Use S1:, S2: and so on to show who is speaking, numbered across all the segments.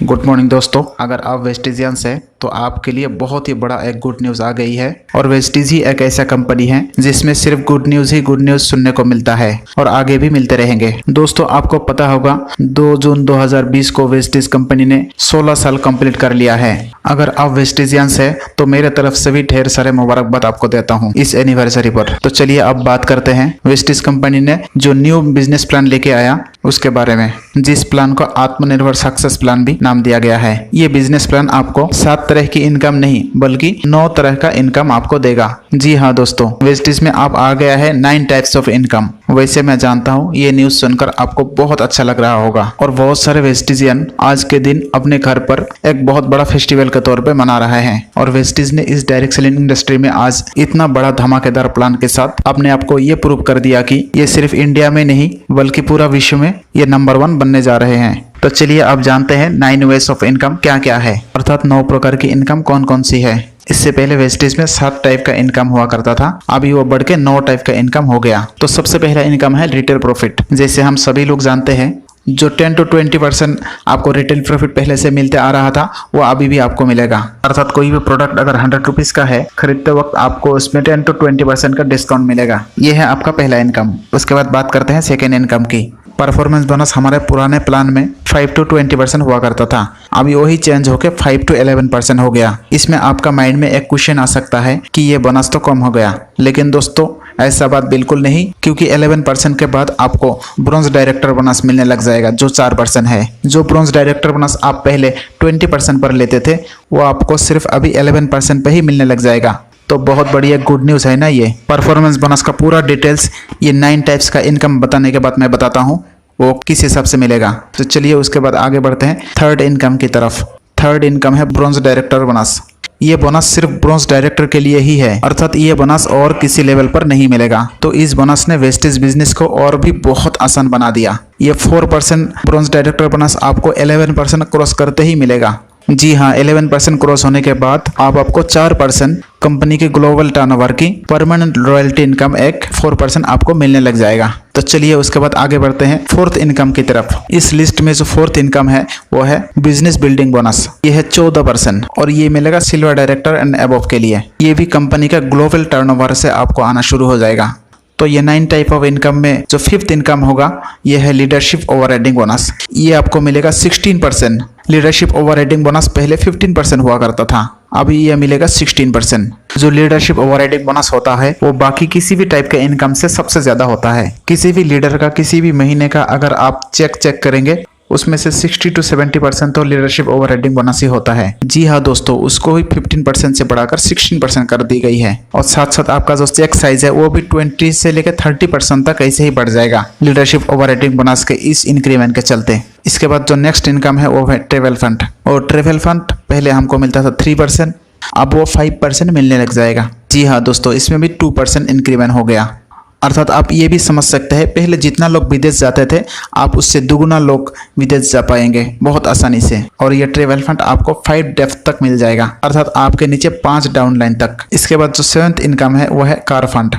S1: Good morning दोस्तों, अगर आप वेस्टिजियंस हैं तो आपके लिए बहुत ही बड़ा एक गुड न्यूज़ आ गई है। और वेस्टिज ही एक ऐसा कंपनी है जिसमें सिर्फ गुड न्यूज़ सुनने को मिलता है और आगे भी मिलते रहेंगे। दोस्तों, आपको पता होगा 2 जून 2020 को वेस्टिज कंपनी ने 16 साल कंप्लीट कर लिया है। अगर आप वेस्टिजियंस है तो मेरे तरफ से भी ढेर सारे मुबारकबाद आपको देता हूँ इस एनिवर्सरी पर। तो चलिए अब बात करते हैं वेस्टिज कंपनी ने जो न्यू बिजनेस प्लान लेके आया उसके बारे में, जिस प्लान को आत्मनिर्भर सक्सेस प्लान भी नाम दिया गया है। ये बिजनेस प्लान आपको 7 तरह की इनकम नहीं बल्कि 9 तरह का इनकम आपको देगा। जी हाँ दोस्तों, वेस्टिज में आप आ गया है 9 टाइप्स ऑफ इनकम। वैसे मैं जानता हूँ ये न्यूज सुनकर आपको बहुत अच्छा लग रहा होगा और बहुत सारे वेस्टिजियन आज के दिन अपने घर पर एक बहुत बड़ा फेस्टिवल के तौर पे मना रहे हैं। और वेस्टिज ने इस डायरेक्ट सेलिंग इंडस्ट्री में आज इतना बड़ा धमाकेदार प्लान के साथ अपने आप को ये प्रूव कर दिया कि ये सिर्फ इंडिया में नहीं बल्कि पूरा विश्व में ये नंबर 1 बनने जा रहे हैं। तो चलिए अब जानते हैं 9 वेज ऑफ इनकम क्या क्या है, अर्थात 9 प्रकार की इनकम कौन कौन सी है। इससे पहले वेस्टिज में 7 टाइप का इनकम हुआ करता था, अभी वो बढ़ के 9 टाइप का इनकम हो गया। तो सबसे पहला इनकम है रिटेल प्रॉफिट। जैसे हम सभी लोग जानते हैं जो 10 to 20% आपको रिटेल प्रॉफिट पहले से मिलते आ रहा था वो अभी भी आपको मिलेगा। अर्थात कोई भी प्रोडक्ट अगर 100 रुपीज का है, खरीदते वक्त आपको उसमें 10 to 20% का डिस्काउंट मिलेगा। ये है आपका पहला इनकम। उसके बाद बात करते हैं सेकेंड इनकम की। परफॉर्मेंस बोनस हमारे पुराने प्लान में 5 to 20% हुआ करता था, अभी वही चेंज होकर 5 to 11% हो गया। इसमें आपका माइंड में एक क्वेश्चन आ सकता है कि ये बोनस तो कम हो गया, लेकिन दोस्तों ऐसा बात बिल्कुल नहीं, क्योंकि 11% के बाद आपको ब्रॉन्ज डायरेक्टर बोनस मिलने लग जाएगा जो 4% है। जो ब्रॉन्ज डायरेक्टर बोनस आप पहले 20% पर लेते थे वो आपको सिर्फ अभी 11% पे ही मिलने लग जाएगा। तो बहुत बढ़िया गुड न्यूज़ है ना ये। परफॉर्मेंस बोनस का पूरा डिटेल्स ये 9 टाइप्स का इनकम बताने के बाद मैं बताता हूँ वो किस हिसाब से मिलेगा। तो चलिए उसके बाद आगे बढ़ते हैं थर्ड इनकम की तरफ। थर्ड इनकम है ब्रॉन्ज डायरेक्टर बोनस। ये बोनस सिर्फ ब्रॉन्ज डायरेक्टर के लिए ही है, अर्थात ये बोनस और किसी लेवल पर नहीं मिलेगा। तो इस बोनस ने वेस्टिज बिजनेस को और भी बहुत आसान बना दिया। ये 4% ब्रॉन्ज डायरेक्टर बोनस आपको 11% क्रॉस करते ही मिलेगा। जी हाँ, 11% क्रॉस होने के बाद आपको 4% कंपनी के ग्लोबल टर्नओवर की परमानेंट रॉयल्टी इनकम एक 4% आपको मिलने लग जाएगा। तो चलिए उसके बाद आगे बढ़ते हैं फोर्थ इनकम की तरफ। इस लिस्ट में जो फोर्थ इनकम है वो है बिजनेस बिल्डिंग बोनस। ये है 14% और ये मिलेगा सिल्वर डायरेक्टर एंड अबव के लिए। ये भी कंपनी का ग्लोबल टर्नओवर से आपको आना शुरू हो जाएगा। तो ये 9 टाइप ऑफ इनकम में जो फिफ्थ इनकम होगा ये है लीडरशिप ओवरराइडिंग बोनस। ये आपको मिलेगा 16%। लीडरशिप ओवरराइडिंग बोनस पहले 15% हुआ करता था, अभी ये मिलेगा 16%। जो लीडरशिप ओवरराइडिंग बोनस होता है वो बाकी किसी भी टाइप के इनकम से सबसे ज्यादा होता है। किसी भी लीडर का किसी भी महीने का अगर आप चेक करेंगे उसमें से 60 to 70% तो लीडरशिप ओवरराइडिंग बोनस ही होता है। जी हाँ दोस्तों, उसको भी 15% से बढ़ाकर 16% कर दी गई है। और साथ साथ आपका जो चेक साइज है वो भी 20 से लेकर 30% तक ऐसे ही बढ़ जाएगा लीडरशिप ओवरराइडिंग बोनस के इस इंक्रीमेंट के चलते। इसके बाद जो नेक्स्ट इनकम है वो है ट्रेवल फंड। और ट्रेवल फंड पहले हमको मिलता था 3%, अब वो 5% मिलने लग जाएगा। जी हाँ दोस्तों, इसमें भी 2% इंक्रीमेंट हो गया। अर्थात आप ये भी समझ सकते हैं पहले जितना लोग विदेश जाते थे आप उससे दुगुना लोग विदेश जा पाएंगे बहुत आसानी से। और ये ट्रेवल फंड आपको 5 डेप्थ तक मिल जाएगा, अर्थात आपके नीचे 5 डाउन लाइन तक। इसके बाद जो 7th इनकम है वो है कार फंड।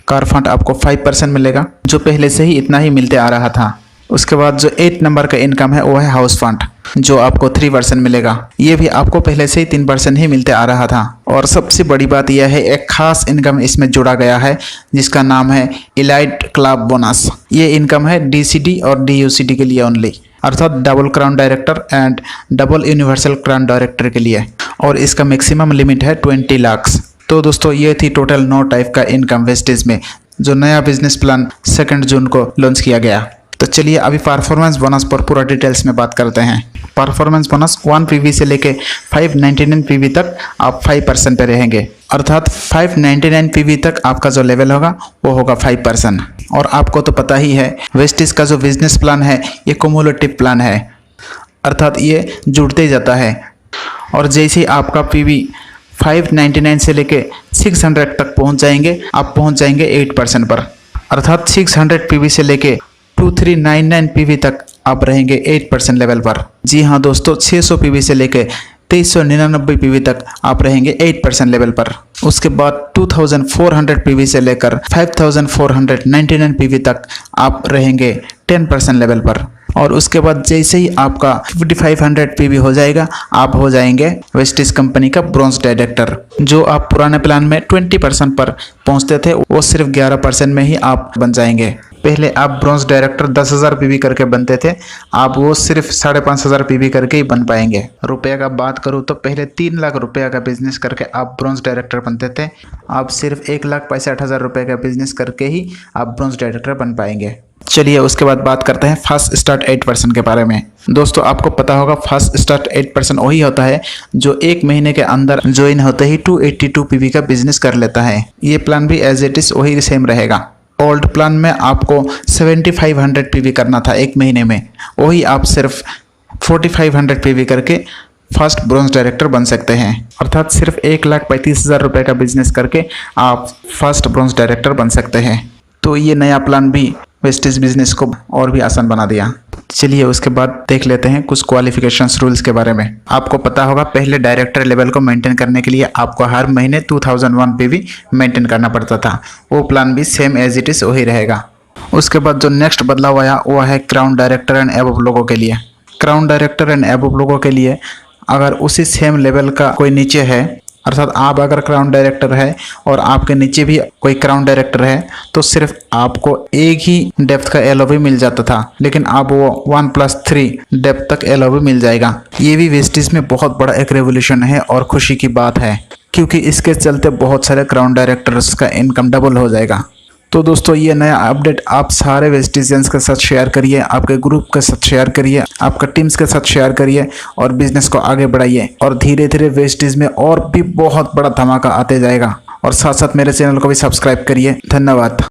S1: कार फंड आपको 5% मिलेगा, जो पहले से ही इतना ही मिलते आ रहा था। उसके बाद जो 8 नंबर का इनकम है वो है हाउस फंड, जो आपको 3% मिलेगा। ये भी आपको पहले से ही 3% ही मिलते आ रहा था। और सबसे बड़ी बात यह है एक खास इनकम इसमें जुड़ा गया है जिसका नाम है इलाइट क्लब बोनस। ये इनकम है DCD और DUCD के लिए ओनली, अर्थात double crown director and double universal crown director के लिए। और इसका मैक्सिमम लिमिट है 20 लाख। तो दोस्तों ये थी टोटल 9 टाइप का इनकम वेस्टेज में जो नया बिजनेस प्लान 2 जून को लॉन्च किया गया। तो चलिए अभी परफॉर्मेंस बोनस पर पूरा डिटेल्स में बात करते हैं। परफॉर्मेंस बोनस 1 PV से लेके 599 PV तक आप 5% पे रहेंगे, अर्थात 599 PV तक आपका जो लेवल होगा वो होगा 5%। और आपको तो पता ही है वेस्टिज का जो बिजनेस प्लान है ये कुमुलेटिव प्लान है, अर्थात ये जुड़ते ही जाता है। और जैसे ही आपका PV 599 से लेके 600 तक पहुंच जाएंगे आप पहुंच जाएंगे 8% पर, अर्थात 600 PV से लेके 2399 PV तक आप रहेंगे 8% लेवल पर। जी हाँ दोस्तों, 600 PV से लेके 2399 PV तक आप रहेंगे 8% लेवल पर। उसके बाद 2400 PV से लेकर 5499 PV तक आप रहेंगे 10% लेवल पर। और उसके बाद जैसे ही आपका 5500 पीवी हो जाएगा, आप हो जाएंगे वेस्टिज कंपनी का ब्रॉन्ज डायरेक्टर। जो आप पुराने प्लान में 20% पर पहुंचते थे, वो सिर्फ 11% में ही आप बन जाएंगे। पहले आप ब्रॉन्ज डायरेक्टर 10,000 पीवी करके बनते थे, आप वो सिर्फ 5,500 पीवी करके ही बन पाएंगे। रुपये का बात करूँ तो पहले 3 लाख रुपये का बिजनेस करके आप ब्रॉन्ज डायरेक्टर बनते थे, आप सिर्फ 1,65,000 रुपये का बिजनेस करके ही आप ब्रॉन्ज डायरेक्टर बन पाएंगे। चलिए उसके बाद बात करते हैं फास्ट स्टार्ट 8% के बारे में। दोस्तों आपको पता होगा फास्ट स्टार्ट 8% वही होता है जो 1 महीने के अंदर ज्वाइन होते ही 282 पीवी का बिजनेस कर लेता है। ये प्लान भी एज इट इज वही सेम रहेगा। ओल्ड प्लान में आपको 7500 पीवी करना था 1 महीने में, वही आप सिर्फ 4500 पीवी करके फर्स्ट ब्रॉन्ज डायरेक्टर बन सकते हैं। अर्थात सिर्फ 1,35,000 रुपये का बिजनेस करके आप फर्स्ट ब्रॉन्ज डायरेक्टर बन सकते हैं। तो ये नया प्लान भी वेस्टिज बिजनेस को और भी आसान बना दिया। चलिए उसके बाद देख लेते हैं कुछ क्वालिफिकेशंस रूल्स के बारे में। आपको पता होगा पहले डायरेक्टर लेवल को मेंटेन करने के लिए आपको हर महीने 2001 पीवी मेंटेन करना पड़ता था। वो प्लान भी सेम एज इट इज वही रहेगा। उसके बाद जो नेक्स्ट बदलाव आया वो है क्राउन डायरेक्टर एंड एबव लोगों के लिए। क्राउन डायरेक्टर एंड एबव लोगों के लिए अगर उसी सेम लेवल का कोई नीचे है, अर्थात आप अगर क्राउन डायरेक्टर है और आपके नीचे भी कोई क्राउन डायरेक्टर है, तो सिर्फ आपको एक ही डेप्थ का एलओवी मिल जाता था, लेकिन अब वो 1+3 डेप्थ तक एलओवी मिल जाएगा। ये भी वेस्टिज में बहुत बड़ा एक रेवोल्यूशन है और खुशी की बात है, क्योंकि इसके चलते बहुत सारे क्राउन डायरेक्टर्स का इनकम डबल हो जाएगा। तो दोस्तों ये नया अपडेट आप सारे वेस्टिजियंस के साथ शेयर करिए, आपके ग्रुप के साथ शेयर करिए, आपका टीम्स के साथ शेयर करिए और बिजनेस को आगे बढ़ाइए। और धीरे धीरे वेस्टिज में और भी बहुत बड़ा धमाका आते जाएगा। और साथ साथ मेरे चैनल को भी सब्सक्राइब करिए। धन्यवाद।